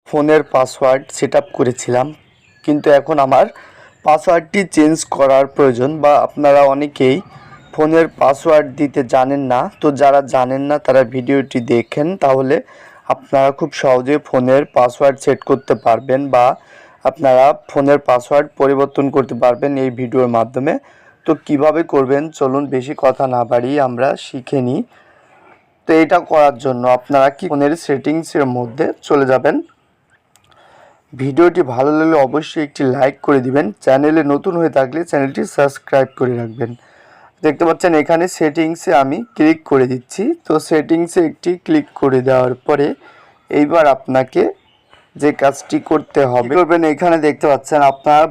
ফোনের password set up করেছিলাম, কিন্তু এখন আমার পাসওয়ার্ডটি চেঞ্জ করার প্রয়োজন। বা আপনারা অনেকেই ফোনের পাসওয়ার্ড দিতে জানেন না, তো যারা জানেন না তারা ভিডিওটি দেখেন, তাহলে আপনারা খুব সহজে ফোনের পাসওয়ার্ড সেট করতে পারবেন বা আপনারা ফোনের পাসওয়ার্ড পরিবর্তন করতে পারবেন এই ভিডিওর মাধ্যমে। তো কিভাবে করবেন চলুন বেশি কথা না বাড়িয়ে আমরা শিখে নিই। তো এটা করার জন্য আপনারা কি ফোনের সেটিংসের মধ্যে চলে যাবেন। ভিডিওটি ভালো লাগলে অবশ্যই একটি লাইক করে দিবেন, চ্যানেলে নতুন হয়ে থাকলে চ্যানেলটি সাবস্ক্রাইব করে রাখবেন। দেখতে পাচ্ছেন এখানে সেটিংসে আমি ক্লিক করে দিচ্ছি। তো সেটিংসে একটি ক্লিক করে দেওয়ার পরে এইবার আপনাকে যে কাজটি করতে হবে করবেন, এখানে দেখতে পাচ্ছেন আপনার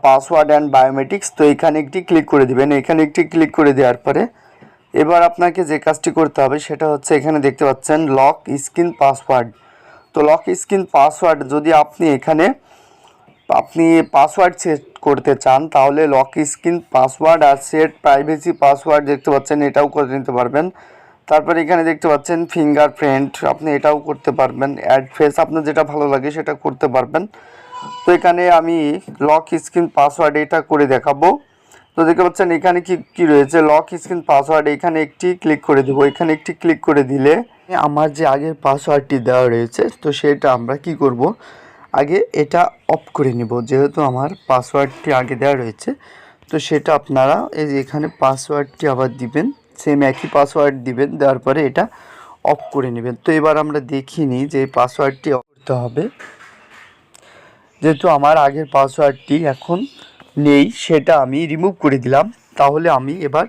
পাসওয়ার্ড অ্যান্ড বায়োমেট্রিক্স। তো এখানে একটি ক্লিক করে দিবেন। এখানে একটি ক্লিক করে দেওয়ার পরে এবার আপনাকে যে কাজটি করতে হবে সেটা হচ্ছে এখানে দেখতে পাচ্ছেন লক স্ক্রিন পাসওয়ার্ড। তো লক স্ক্রিন পাসওয়ার্ড যদি আপনি পাসওয়ার্ড সেট করতে চান তাহলে লক স্ক্রিন পাসওয়ার্ড আর সেট প্রাইভেসি পাসওয়ার্ড দেখতে পাচ্ছেন এটাও করে নিতে পারবেন। তারপরে এখানে দেখতে পাচ্ছেন ফিঙ্গারপ্রিন্ট, আপনি এটাও করতে পারবেন। অ্যাড ফেস, আপনার যেটা ভালো লাগে সেটা করতে পারবেন। তো এখানে আমি লক স্ক্রিন পাসওয়ার্ড এটা করে দেখাবো। তো দেখতে পাচ্ছেন এখানে কি রয়েছে লক স্ক্রিন পাসওয়ার্ড, এখানে একটি ক্লিক করে দেবো। এখানে একটি ক্লিক করে দিলে আমার যে আগের পাসওয়ার্ডটি দেওয়া রয়েছে তো সেটা আমরা কি করব, আগে এটা অফ করে নিব। যেহেতু আমার পাসওয়ার্ডটি আগে দেওয়া রয়েছে তো সেটা আপনারা এই যে এখানে পাসওয়ার্ডটি আবার দিবেন, সেম একই পাসওয়ার্ড দিবেন, দেওয়ার পরে এটা অফ করে নেবেন। তো এবার আমরা দেখিয়ে নিই যে এই পাসওয়ার্ডটি অফ করতে হবে। যেহেতু আমার আগের পাসওয়ার্ডটি এখন নেই সেটা আমি রিমুভ করে দিলাম, তাহলে আমি এবার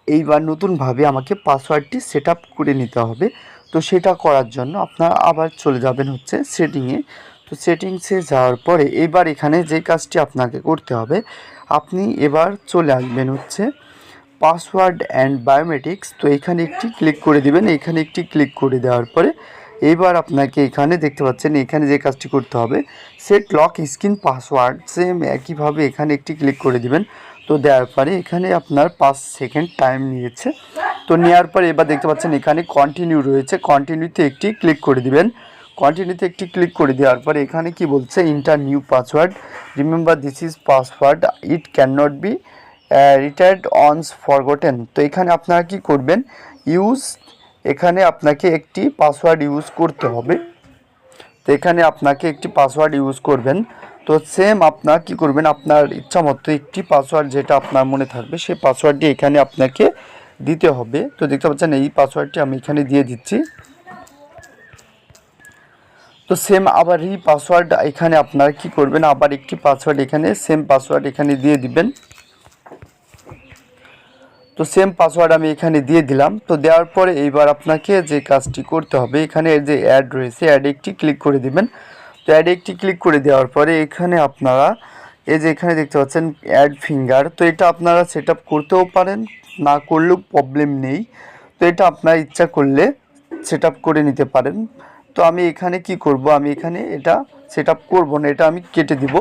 এইবার নতুনভাবে আমাকে পাসওয়ার্ডটি সেট আপ করে নিতে হবে। তো সেটা করার জন্য আপনারা আবার চলে যাবেন হচ্ছে সেটিংয়ে। তো সেটিংসে যাওয়ার পরে এবার এখানে যে কাজটি আপনাকে করতে হবে, আপনি এবার চলে আসবেন হচ্ছে পাসওয়ার্ড অ্যান্ড বায়োমেট্রিক্স। তো এখানে একটি ক্লিক করে দিবেন। এখানে একটি ক্লিক করে দেওয়ার পরে এবার আপনাকে এখানে দেখতে পাচ্ছেন এখানে যে কাজটি করতে হবে set lock screen password, same একইভাবে এখানে একটি ক্লিক করে দিবেন। তো দেওয়ার পরে এখানে আপনার 5 সেকেন্ড টাইম নিয়েছে। তো নেওয়ার পরে এবার দেখতে পাচ্ছেন এখানে কন্টিনিউ রয়েছে, কন্টিনিউতে একটি ক্লিক করে দিবেন। কন্টিনিউতে একটি ক্লিক করে দেওয়ার পরে এখানে কি বলছে, enter new password, remember this is password, it can not be retired once forgotten. তো এখানে আপনারা কি করবেন, এখানে আপনাকে একটি পাসওয়ার্ড ইউজ করতে হবে। তো এখানে আপনাকে একটি পাসওয়ার্ড ইউজ করবেন। তো সেম আপনার কি করবেন, আপনার ইচ্ছা মতো একটি পাসওয়ার্ড যেটা আপনার মনে থাকবে সেই পাসওয়ার্ডটি এখানে আপনাকে দিতে হবে। তো দেখতে পাচ্ছেন এই পাসওয়ার্ডটি আমি এখানে দিয়ে দিচ্ছি। তো সেম আবার এই পাসওয়ার্ড এখানে আপনারা কি করবেন, আবার একটি পাসওয়ার্ড এখানে সেম পাসওয়ার্ড এখানে দিয়ে দিবেন। তো সেম পাসওয়ার্ড আমি এখানে দিয়ে দিলাম। তো দেওয়ার পরে এইবার আপনাকে যে কাজটি করতে হবে, এখানে যে অ্যাড রয়েছে অ্যাড একটি ক্লিক করে দিবেন। তো অ্যাড একটি ক্লিক করে দেওয়ার পরে এখানে আপনারা এই যে এখানে দেখতে পাচ্ছেন অ্যাড ফিঙ্গার, তো এটা আপনারা সেট আপ করতেও পারেন, না করলেও প্রবলেম নেই। তো এটা আপনার ইচ্ছা করলে সেট আপ করে নিতে পারেন। তো আমি এখানে কি করব, আমি এখানে এটা সেট আপ করবো না, এটা আমি কেটে দিব।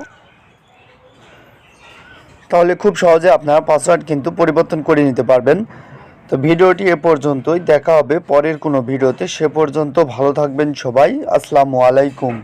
তাহলে খুব সহজে আপনারা পাসওয়ার্ড কিন্তু পরিবর্তন করে নিতে পারবেন। তো ভিডিওটি এ পর্যন্তই, দেখা হবে পরের কোনো ভিডিওতে। সে পর্যন্ত ভালো থাকবেন সবাই। আসসালামু আলাইকুম।